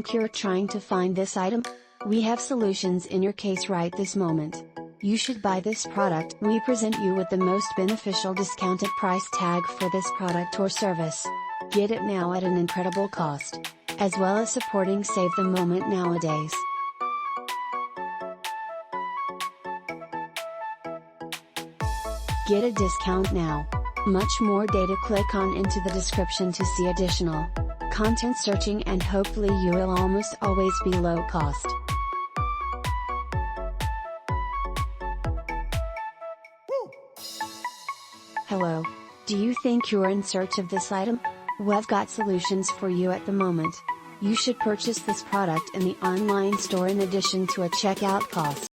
think you're trying to find this item? We have solutions in your case right this moment. You should buy this product. We present you with the most beneficial discounted price tag for this product or service. Get it now at an incredible cost. As well as supporting Save the Moment nowadays. Get a discount now. Much more data, click on into the description to see additional content searching, and hopefully you will almost always be low cost. Hello. Do you think you're in search of this item? We've got solutions for you at the moment. You should purchase this product in the online store in addition to a checkout cost.